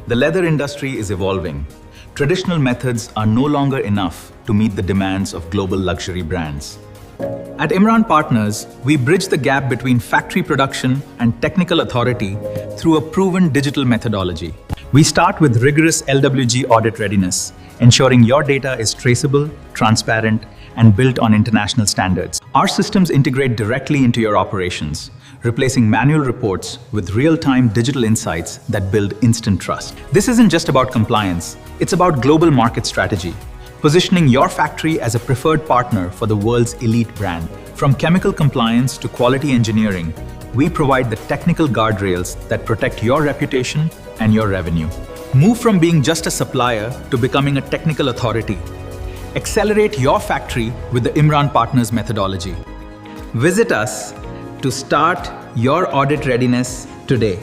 The leather industry is evolving. Traditional methods are no longer enough to meet the demands of global luxury brands. At Imran Partners, we bridge the gap between factory production and technical authority through a proven digital methodology. We start with rigorous LWG audit readiness, ensuring your data is traceable, transparent, and built on international standards. Our systems integrate directly into your operations, replacing manual reports with real-time digital insights that build instant trust. This isn't just about compliance, it's about global market strategy, positioning your factory as a preferred partner for the world's elite brand. From chemical compliance to quality engineering, we provide the technical guardrails that protect your reputation and your revenue. Move from being just a supplier to becoming a technical authority. Accelerate your factory with the Imran Partners methodology. Visit us to start your audit readiness today.